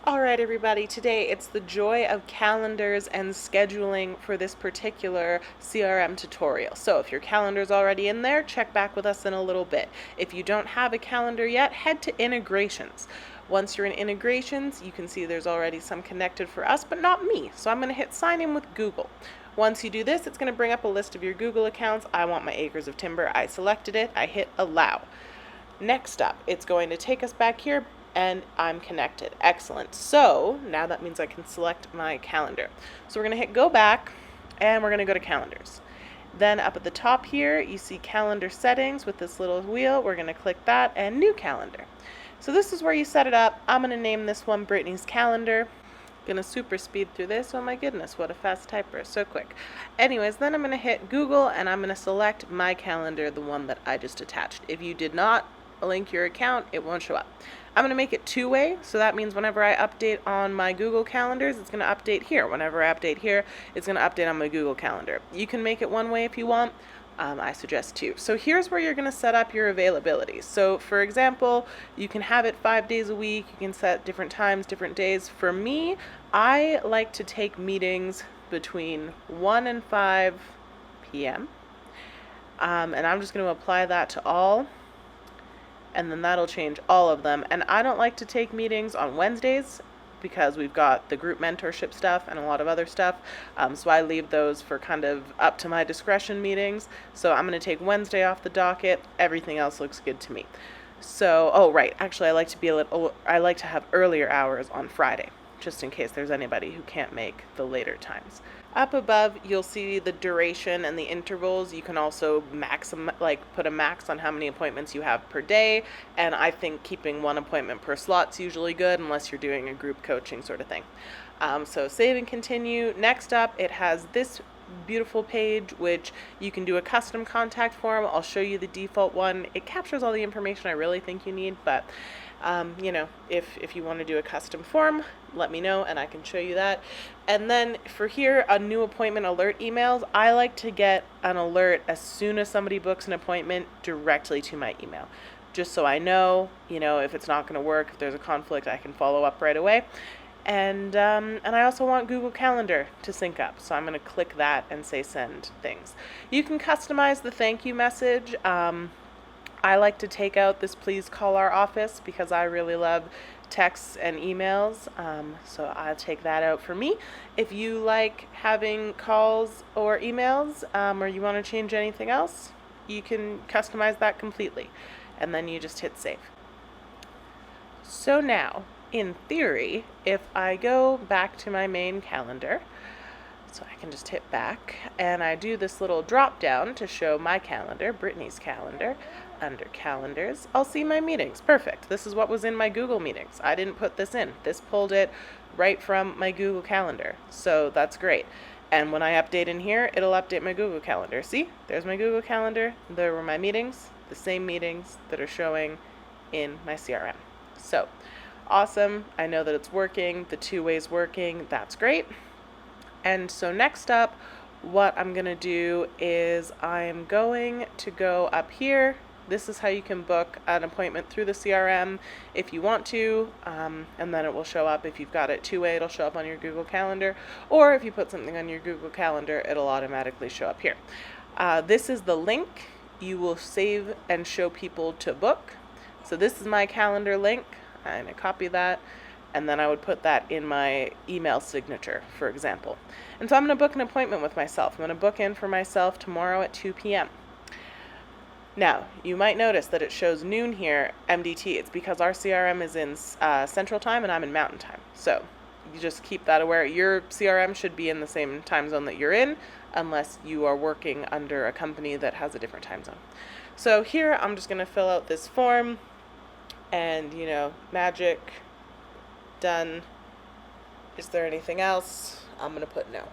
All right, everybody, today it's the joy of calendars and scheduling for this particular CRM tutorial. So if your calendar's already in there, check back with us in a little bit. If you don't have a calendar yet, head to integrations. Once you're in integrations, you can see there's already some connected for us, but not me. So I'm going to hit sign in with Google. Once you do this, it's going to bring up a list of your Google accounts. I want my acres of timber. I selected it. I hit allow. Next up, it's going to take us back here and I'm connected. Excellent. So now that means I can select my calendar. So we're going to hit go back and we're going to go to calendars. Then up at the top here, you see calendar settings with this little wheel. We're going to click that and new calendar. So this is where you set it up. I'm going to name this one Brittany's calendar. Gonna super speed through this. Oh my goodness, what a fast typer, so quick. Anyways, then I'm gonna hit Google and I'm gonna select my calendar, the one that I just attached. If you did not link your account, it won't show up. I'm gonna make it two-way, so that means whenever I update on my Google calendars, it's gonna update here. Whenever I update here, it's gonna update on my Google calendar. You can make it one way if you want. I suggest two. So here's where you're going to set up your availability. So for example, you can have it 5 days a week. You can set different times, different days. For me, I like to take meetings between 1 and 5 p.m. And I'm just going to apply that to all. And then that'll change all of them. And I don't like to take meetings on Wednesdays because we've got the group mentorship stuff and a lot of other stuff. So I leave those for kind of up to my discretion meetings. So I'm going to take Wednesday off the docket. Everything else looks good to me. So, oh, right. Actually, I like to have earlier hours on Friday, just in case there's anybody who can't make the later times. Up above, you'll see the duration and the intervals. You can also put a max on how many appointments you have per day. And I think keeping one appointment per slot's usually good unless you're doing a group coaching sort of thing. So save and continue. Next up, it has this beautiful page, which you can do a custom contact form. I'll show you the default one. It captures all the information I really think you need, but if you want to do a custom form, let me know and I can show you that. And then for here, a new appointment alert emails. I like to get an alert as soon as somebody books an appointment directly to my email, just so I know, if it's not going to work, if there's a conflict, I can follow up right away. And I also want Google Calendar to sync up, so I'm going to click that and say send things. You can customize the thank you message. I like to take out this please call our office because I really love texts and emails, so I'll take that out for me. If you like having calls or emails, or you want to change anything else, you can customize that completely, and then you just hit save. So now, in theory, if I go back to my main calendar, so I can just hit back, and I do this little drop down to show my calendar, Brittany's calendar. Under calendars, I'll see my meetings. Perfect. This is what was in my Google meetings. I didn't put this in. This pulled it right from my Google calendar. So that's great. And when I update in here, it'll update my Google calendar. See, there's my Google calendar. There were my meetings, the same meetings that are showing in my CRM. So awesome. I know that it's working. The two ways working. That's great. And so next up, what I'm going to do is I'm going to go up here. This is how you can book an appointment through the CRM if you want to, and then it will show up. If you've got it two-way, it'll show up on your Google Calendar, or if you put something on your Google Calendar, it'll automatically show up here. This is the link you will save and show people to book. So this is my calendar link. I'm going to copy that, and then I would put that in my email signature, for example. And so I'm going to book an appointment with myself. I'm going to book in for myself tomorrow at 2 p.m. Now, you might notice that it shows noon here, MDT. It's because our CRM is in Central Time and I'm in Mountain Time. So you just keep that aware. Your CRM should be in the same time zone that you're in, unless you are working under a company that has a different time zone. So here, I'm just going to fill out this form and, magic, done. Is there anything else? I'm going to put no.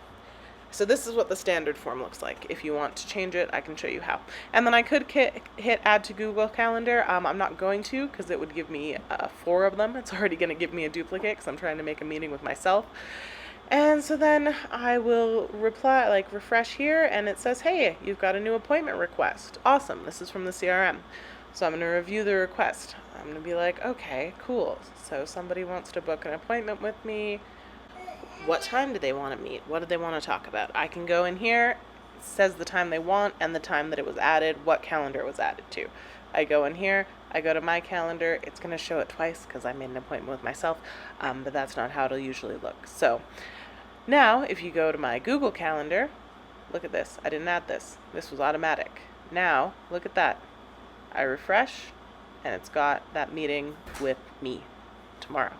So this is what the standard form looks like. If you want to change it, I can show you how. And then I could hit add to Google Calendar. I'm not going to because it would give me 4 of them. It's already going to give me a duplicate because I'm trying to make a meeting with myself. And so then I will refresh here, and it says, hey, you've got a new appointment request. Awesome. This is from the CRM. So I'm going to review the request. I'm going to be like, okay, cool. So somebody wants to book an appointment with me. What time do they want to meet? What do they want to talk about? I can go in here, it says the time they want and the time that it was added, what calendar it was added to. I go in here, I go to my calendar. It's going to show it twice because I made an appointment with myself, but that's not how it'll usually look. So now if you go to my Google Calendar, look at this. I didn't add this. This was automatic. Now look at that. I refresh and it's got that meeting with me tomorrow.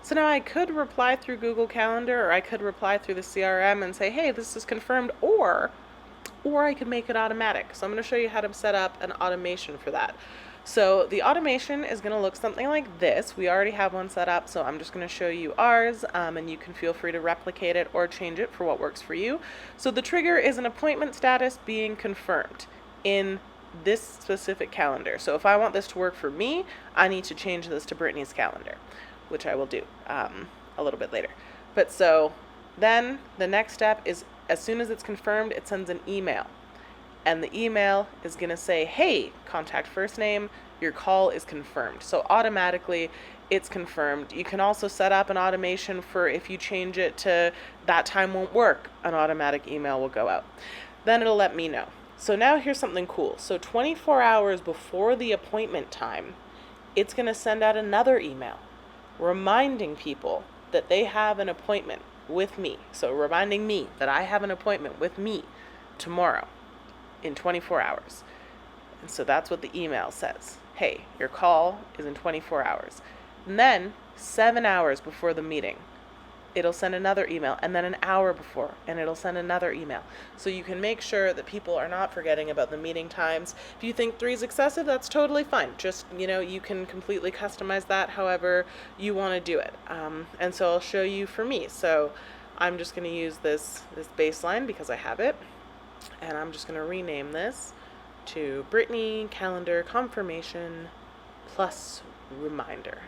So now I could reply through Google Calendar, or I could reply through the CRM and say, hey, this is confirmed, or I could make it automatic. So I'm going to show you how to set up an automation for that. So the automation is going to look something like this. We already have one set up, so I'm just going to show you ours, and you can feel free to replicate it or change it for what works for you. So the trigger is an appointment status being confirmed in this specific calendar. So if I want this to work for me, I need to change this to Brittany's calendar, which I will do a little bit later. But so then the next step is, as soon as it's confirmed, it sends an email. And the email is going to say, hey, contact first name, your call is confirmed. So automatically it's confirmed. You can also set up an automation for if you change it to that time won't work, an automatic email will go out. Then it'll let me know. So now here's something cool. So 24 hours before the appointment time, it's going to send out another email reminding people that they have an appointment with me. So reminding me that I have an appointment with me tomorrow in 24 hours. And so that's what the email says. Hey, your call is in 24 hours. And then 7 hours before the meeting, it'll send another email, and then an hour before, and it'll send another email. So you can make sure that people are not forgetting about the meeting times. If you think 3 is excessive, that's totally fine. Just, you can completely customize that however you want to do it. And so I'll show you for me. So I'm just going to use this baseline because I have it, and I'm just going to rename this to Brittany Calendar Confirmation plus Reminder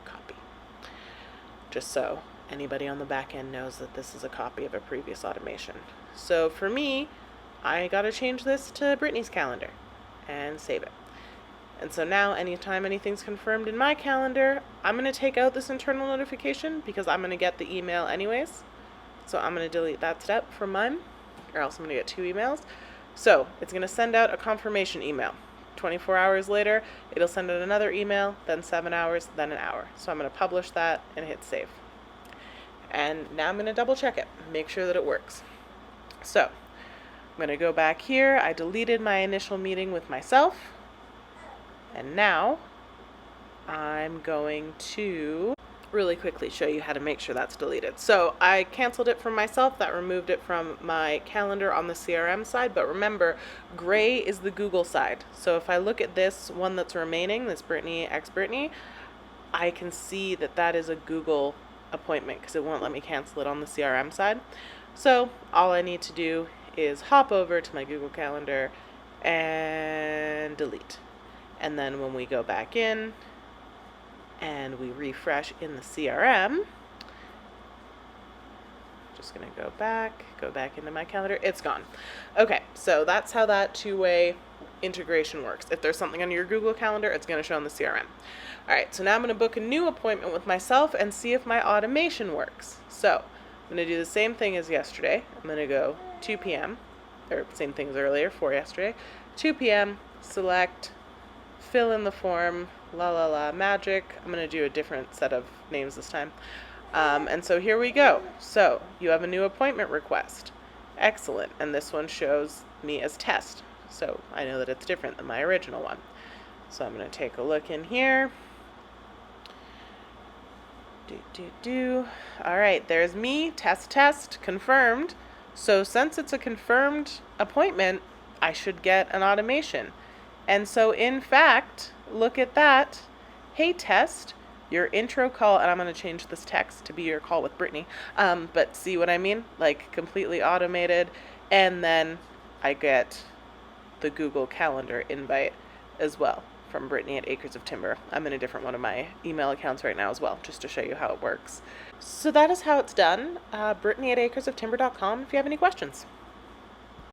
copy. Just so anybody on the back end knows that this is a copy of a previous automation. So for me, I gotta change this to Brittany's calendar and save it. And so now anytime anything's confirmed in my calendar, I'm gonna take out this internal notification because I'm gonna get the email anyways. So I'm gonna delete that step from mine, or else I'm gonna get 2 emails. So it's gonna send out a confirmation email. 24 hours later, it'll send out another email, then 7 hours, then an hour. So I'm gonna publish that and hit save. And now I'm going to double check it, make sure that it works. So I'm going to go back here. I deleted my initial meeting with myself. And now I'm going to really quickly show you how to make sure that's deleted. So I canceled it from myself. That removed it from my calendar on the CRM side. But remember, gray is the Google side. So if I look at this one that's remaining, this Brittany x Brittany, I can see that that is a Google appointment because it won't let me cancel it on the CRM side. So all I need to do is hop over to my Google Calendar and delete. And then when we go back in and we refresh in the CRM, just gonna go back into my calendar, it's gone. Okay, so that's how that 2-way integration works. If there's something on your Google Calendar, it's going to show in the CRM. All right, so now I'm going to book a new appointment with myself and see if my automation works. So I'm going to do the same thing as yesterday. I'm going to go 2 p.m., or same thing as earlier for yesterday. 2 p.m., select, fill in the form, magic. I'm going to do a different set of names this time. And so here we go. So you have a new appointment request. Excellent. And this one shows me as test. So I know that it's different than my original one. So I'm going to take a look in here. All right, there's me, test, confirmed. So since it's a confirmed appointment, I should get an automation. And so in fact, look at that. Hey, test, your intro call, and I'm going to change this text to be your call with Brittany. But see what I mean? Like completely automated. And then I get the Google Calendar invite as well from Brittany at Acres of Timber. I'm in a different one of my email accounts right now as well, just to show you how it works. So that is how it's done. Brittany at acresoftimber.com if you have any questions.